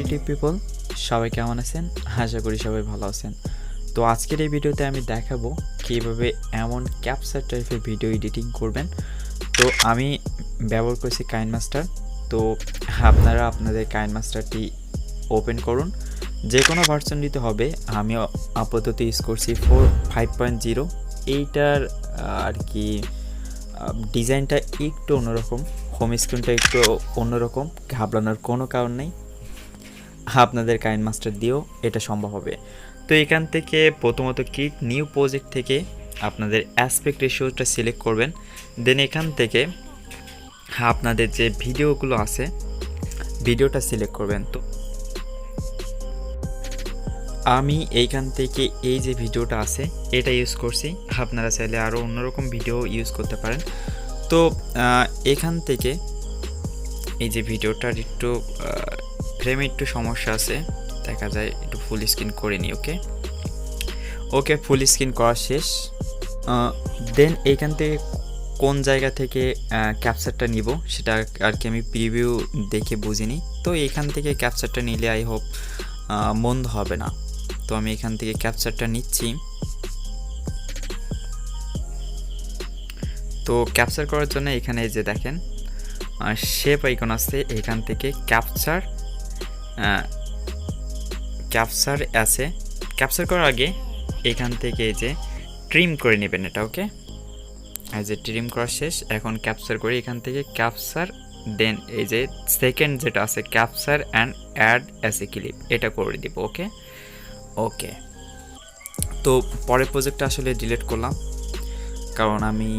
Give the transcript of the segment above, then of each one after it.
Creative people, সবাই কেমন আছেন? আশা করি সবাই ভালো আছেন। তো আজকের এই ভিডিওতে আমি দেখাবো কীভাবে এমন ক্যাপচার টাইপের ভিডিও এডিটিং করবেন। তো আমি ব্যবহার করছি কাইনমাস্টার। তো আপনারা আপনাদের কাইনমাস্টারটি ওপেন করুন, যে কোনো ভার্সন দিতে হবে। আমি আপাতত ইউজ করছি 5.0। এইটার আর কি ডিজাইনটা একটু অন্যরকম, হোম স্ক্রিনটা একটু অন্যরকম, ঘাবড়ানোর কোনো কারণ নেই, আপনাদের কাইনমাস্টার দিয়েও এটা সম্ভব হবে। তো এখান থেকে প্রথমত ক্রিয়েট নিউ প্রজেক্ট থেকে আপনাদের অ্যাসপেক্ট রেশিওটা সিলেক্ট করবেন। দেন এখান থেকে আপনাদের যে ভিডিওগুলো আছে ভিডিওটা সিলেক্ট করবেন। তো আমি এইখান থেকে এই যে ভিডিওটা আছে এটা ইউজ করছি, আপনারা চাইলে আরও অন্যরকম ভিডিও ইউজ করতে পারেন। তো এখান থেকে এই যে ভিডিওটার একটু ফ্রেমে একটু সমস্যা আছে, দেখা যায়, একটু ফুল স্ক্রিন করে নিই। ওকে, ফুল স্ক্রিন করা শেষ। দেন এইখান থেকে কোন জায়গা থেকে ক্যাপচারটা নিব সেটা আর কি আমি প্রিভিউ দেখে বুঝিনি। তো এইখান থেকে ক্যাপচারটা নিলে আই হোপ মন্দ হবে না। তো আমি এখান থেকে ক্যাপচারটা নিচ্ছি। তো ক্যাপচার করার জন্য এখানে এই যে দেখেন শেপ আইকন আছে, এখান থেকে ক্যাপচার আছে। ক্যাপচার করার আগে এখান থেকে এই যে ট্রিম করে নেবেন এটা। ওকে, এই যে ট্রিম করা শেষ। এখন ক্যাপচার করে এখান থেকে ক্যাপচার, দেন এই যে সেকেন্ড যেটা আছে capture and add as a clip, এটা করে দিব। ওকে, তো পরের প্রজেক্টটা আসলে ডিলিট করলাম, কারণ আমি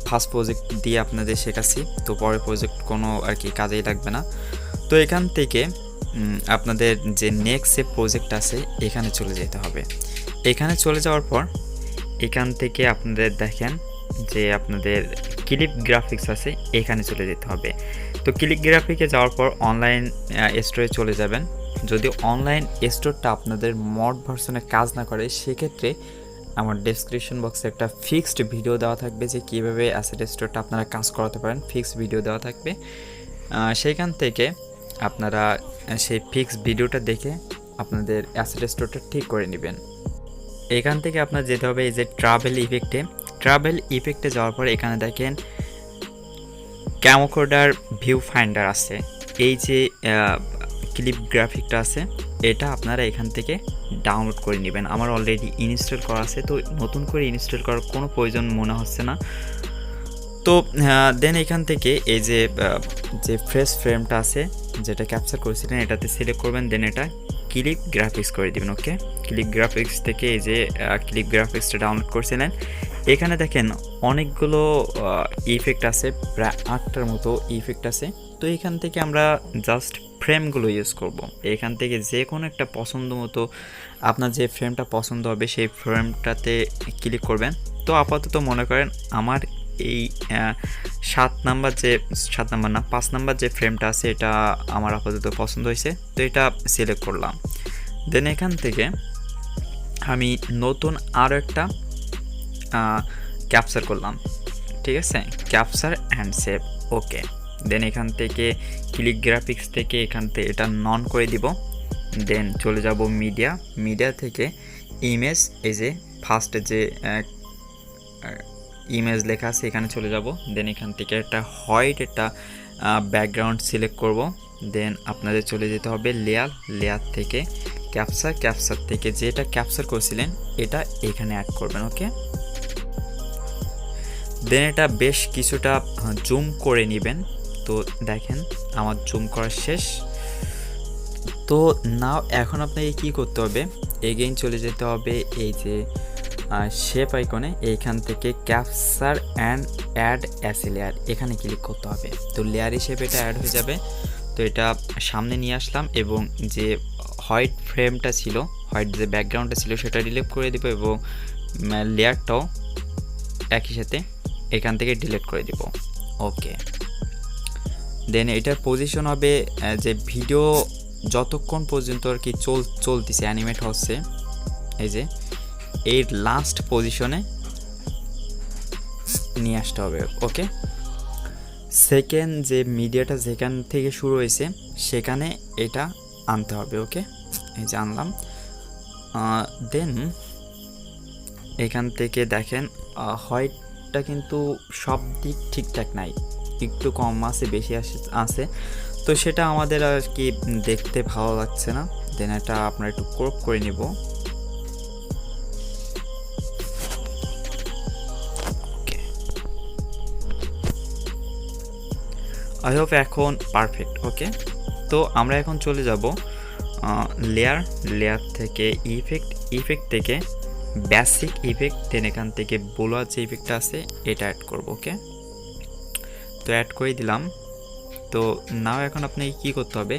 ফার্স্ট প্রজেক্ট দিয়ে আপনাদের শেখাচ্ছি, তো পরের প্রজেক্ট কোনো আর কি কাজেই লাগবে না। তো এখান থেকে আপনাদের যে নেক্সট যে প্রজেক্ট আছে এখানে চলে যেতে হবে। এখানে চলে যাওয়ার পর এখান থেকে আপনাদের দেখেন যে আপনাদের ক্লিপ গ্রাফিক্স আছে, এখানে চলে যেতে হবে। তো ক্লিপ গ্রাফিকে যাওয়ার পর অনলাইন স্টোরে চলে যাবেন। যদি অনলাইন স্টোরটা আপনাদের মড ভার্সনে কাজ না করে, সেক্ষেত্রে আমার ডেসক্রিপশন বক্সে একটা ফিক্সড ভিডিও দেওয়া থাকবে যে কীভাবে অ্যাসেট স্টোরটা আপনারা কাজ করাতে পারেন, ফিক্সড ভিডিও দেওয়া থাকবে। সেইখান থেকে আপনারা সেই ফিক্সড ভিডিওটা দেখে আপনাদের অ্যাসেট স্টোরটা ঠিক করে নেবেন। এখান থেকে আপনার যেতে হবে এই যে ট্রাভেল ইফেক্টে যাওয়ার পর এখানে দেখেন ক্যামকোডার ভিউ ফাইন্ডার আছে। এই যে ক্লিপ গ্রাফিকটা আছে এটা আপনারা এখান থেকে ডাউনলোড করে নেবেন। আমার অলরেডি ইনস্টল করা আছে, তো নতুন করে ইনস্টল করার কোনো প্রয়োজন মনে হচ্ছে না। তো দেন এখান থেকে এই যে ফ্রেশ ফ্রেমটা আছে যেটা ক্যাপচার করেছিলেন এটাতে সিলেক্ট করবেন, দেন এটা ক্লিপ গ্রাফিক্স করে দিবেন। ওকে, ক্লিপ গ্রাফিক্স থেকে এই যে ক্লিপ গ্রাফিক্সটা ডাউনলোড করেছিলেন, এখানে দেখেন অনেকগুলো ইফেক্ট আছে, প্রায় 8টার মতো ইফেক্ট আছে। তো এখান থেকে আমরা জাস্ট ফ্রেমগুলো ইউজ করব। এখান থেকে যে কোনো একটা পছন্দ মতো আপনার যে ফ্রেমটা পছন্দ হবে সেই ফ্রেমটাতে ক্লিক করবেন। তো আপাতত মনে করেন আমার এই 5 নাম্বার যে ফ্রেমটা আছে এটা আমার আপাতত পছন্দ হয়েছে, তো এটা সিলেক্ট করলাম। দেন এখান থেকে আমি নতুন আরও একটা ক্যাপচার করলাম, ঠিক আছে, ক্যাপচার অ্যান্ড সেভ। ওকে, দেন এখান থেকে ক্লিক গ্রাফিক্স থেকে এখান থেকে এটা নন করে দিব। দেন চলে যাব মিডিয়া থেকে ইমেজ, এই যে ফার্স্টে যে ইমেজ লেখা আছে এখানে চলে যাব। দেন এখান থেকে একটা হোয়াইট একটা ব্যাকগ্রাউন্ড সিলেক্ট করব। দেন আপনাদের চলে যেতে হবে লেয়ার থেকে ক্যাপচার থেকে যেটা ক্যাপচার করেছিলেন এটা এখানে অ্যাড করবেন। ওকে, দেন এটা বেশ কিছুটা জুম করে নেবেন। তো দেখেন আমার জুম করা শেষ। তো নাও এখন আপনাকে কী করতে হবে, এগেইন চলে যেতে হবে এই যে শেপ আইকনে, এইখান থেকে capture and add as a layer, এখানে ক্লিক করতে হবে। তো লেয়ার হিসেবে এটা অ্যাড হয়ে যাবে। তো এটা সামনে নিয়ে আসলাম এবং যে হোয়াইট ফ্রেমটা ছিল, হোয়াইট যে ব্যাকগ্রাউন্ডটা ছিল সেটা ডিলিট করে দেবো এবং লেয়ারটাও একই সাথে এখান থেকে ডিলিট করে দেব। ওকে, দেন এটার পজিশন হবে যে ভিডিও যতক্ষণ পর্যন্ত আর কি চলতেছে অ্যানিমেট হচ্ছে, এই যে এর লাস্ট পজিশনে নিয়ে আসতে হবে। ওকে, সেকেন্ড যে মিডিয়াটা যেখান থেকে শুরু হয়েছে সেখানে এটা আনতে হবে। ওকে, এই যে আনলাম। দেন এখান থেকে দেখেন হোয়াইটটা কিন্তু সব দিক ঠিকঠাক নাই, একটু কম আছে, বেশি আছে, তো সেটা আমাদের আর কি দেখতে ভালো লাগছে না। দেন এটা আপনারা একটু ক্রপ করে নিব। আই হোপ এখন পারফেক্ট। ওকে, তো আমরা এখন চলে যাব লেয়ার থেকে ইফেক্ট থেকে বেসিক ইফেক্ট, দেন এখান থেকে বোলার যে ইফেক্টটা আছে এটা অ্যাড করব। ওকে, তো অ্যাড করে দিলাম। তো নাও এখন আপনাকে কী করতে হবে,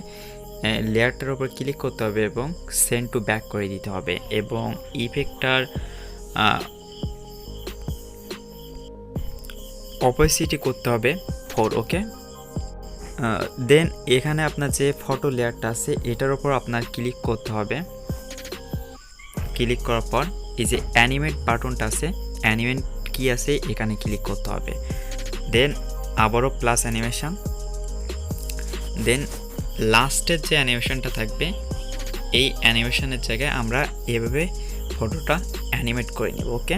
লেয়ারটার উপর ক্লিক করতে হবে এবং সেন্ড টু ব্যাক করে দিতে হবে এবং ইফেক্টটার অপোসিটি করতে হবে 4। ওকে, দেন এখানে আপনার যে ফটো লেয়ারটা আছে এটার উপর আপনার ক্লিক করতে হবে। ক্লিক করার পর এই যে অ্যানিমেট বাটনটা আছে, অ্যানিমেট কি আছে এখানে ক্লিক করতে হবে। দেন আবারও প্লাস অ্যানিমেশন, দেন লাস্টের যে অ্যানিমেশনটা থাকবে এই অ্যানিমেশনের জায়গায় আমরা এভাবে ফটোটা অ্যানিমেট করে নেব। ওকে,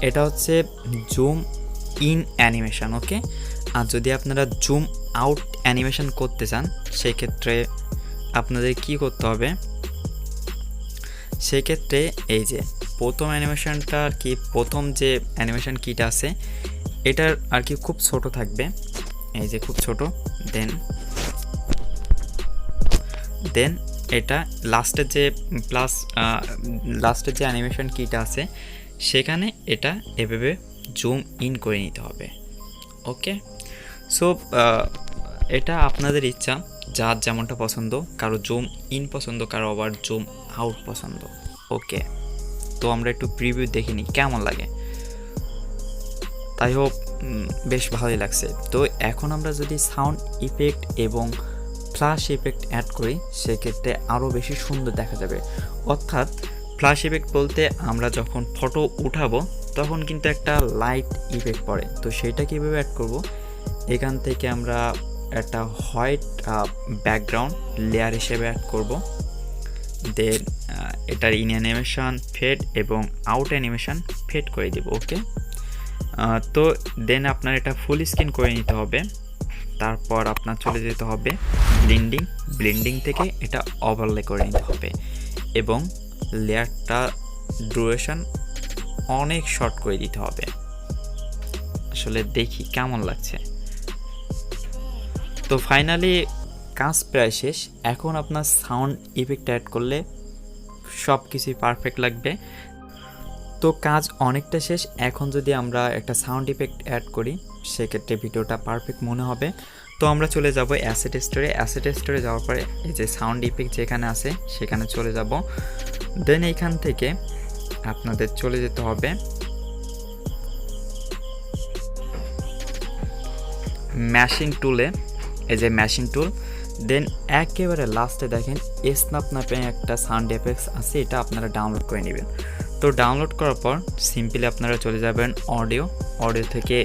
এটা হচ্ছে জুম ইন অ্যানিমেশন। ওকে, আর যদি আপনারা জুম আউট অ্যানিমেশন করতে চান সেক্ষেত্রে আপনাদের কি করতে হবে, সেক্ষেত্রে এই যে প্রথম অ্যানিমেশনটা আর কি, প্রথম যে অ্যানিমেশন কিটা আছে এটার আর কি খুব ছোট থাকবে, এই যে খুব ছোট। দেন এটা লাস্টের যে লাস্টের যে অ্যানিমেশন কিটা আছে সেখানে এটা এভাবে জুম ইন করে নিতে হবে। ওকে, সো এটা আপনাদের ইচ্ছা, যার যেমনটা পছন্দ, কারো জুম ইন পছন্দ, কারো আবার জুম আউট পছন্দ। ওকে, তো আমরা একটু প্রিভিউ দেখে নিই কেমন লাগে। তাই হোপ বেশ ভালোই লাগছে। তো এখন আমরা যদি সাউন্ড ইফেক্ট এবং ফ্ল্যাশ ইফেক্ট অ্যাড করি সেক্ষেত্রে আরও বেশি সুন্দর দেখা যাবে। অর্থাৎ ফ্ল্যাশ ইফেক্ট বলতে আমরা যখন ফটো উঠাবো তখন কিন্তু একটা লাইট ইফেক্ট পড়ে, তো সেইটা কীভাবে অ্যাড করব, এখান থেকে আমরা একটা হোয়াইট ব্যাকগ্রাউন্ড লেয়ার হিসেবে অ্যাড করব। দেন এটার ইন অ্যানিমেশন ফেড এবং আউট অ্যানিমেশন ফেড করে দেব। ওকে, তো দেন আপনার এটা ফুল স্ক্রিন করে নিতে হবে। তারপর আপনার চলে যেতে হবে ব্লেন্ডিং থেকে এটা ওভারলে করে নিতে হবে এবং লেয়ারটা ডুরেশন অনেক শর্ট করে দিতে হবে। আসলে দেখি কেমন লাগছে। তো ফাইনালি কাজ প্রায় শেষ। এখন আপনার সাউন্ড ইফেক্ট অ্যাড করলে সব কিছুই পারফেক্ট লাগবে। তো কাজ অনেকটা শেষ। এখন যদি আমরা একটা সাউন্ড ইফেক্ট অ্যাড করি সেক্ষেত্রে ভিডিওটা পারফেক্ট মনে হবে। তো আমরা চলে যাব অ্যাসেট স্টোরে যাওয়ার পরে এই যে সাউন্ড ইফেক্ট যেখানে আছে সেখানে চলে যাব। দেন এইখান থেকে আপনাদের চলে যেতে হবে ম্যাশিং টুলে, এই যে ম্যাশিং টুল। দেন একেবারে লাস্টে দেখেন স্ন্যাপ নামে একটা সাউন্ড এফেক্টস আছে, এটা আপনারা ডাউনলোড করে নেবেন। তো ডাউনলোড করার পর সিম্পলি আপনারা চলে যাবেন অডিও থেকে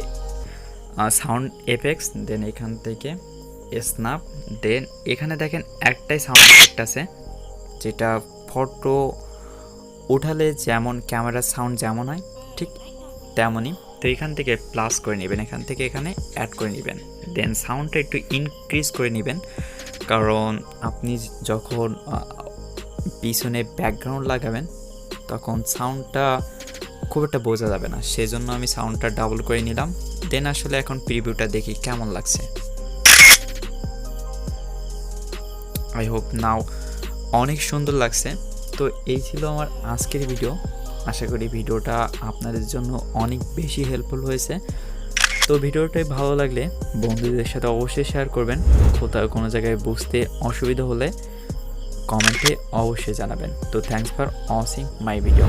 সাউন্ড এফেক্টস, দেন এখান থেকে স্ন্যাপ। দেন এখানে দেখেন একটাই সাউন্ড এফেক্ট আছে যেটা ফটো উঠালে যেমন ক্যামেরার সাউন্ড যেমন হয় ঠিক তেমনই। তো এখান থেকে প্লাস করে নেবেন, এখান থেকে এখানে অ্যাড করে নেবেন। দেন সাউন্ডটা একটু ইনক্রিজ করে নেবেন, কারণ আপনি যখন পিছনে ব্যাকগ্রাউন্ড লাগাবেন তখন সাউন্ডটা খুব একটা বোঝা যাবে না, সেজন্য আমি সাউন্ডটা ডাবল করে নিলাম। দেন আসলে এখন প্রিভিউটা দেখি কেমন লাগছে। আই হোপ নাও অনেক সুন্দর লাগছে। তো এই ছিল আমার আজকের ভিডিও। আশা করি ভিডিওটা আপনাদের জন্য অনেক বেশি হেল্পফুল হয়েছে। তো ভিডিওটাই ভালো লাগলে বন্ধুদের সাথে অবশ্যই শেয়ার করবেন। কোথাও কোনো জায়গায় বুঝতে অসুবিধা হলে কমেন্টে অবশ্যই জানাবেন। তো thanks for watching my video.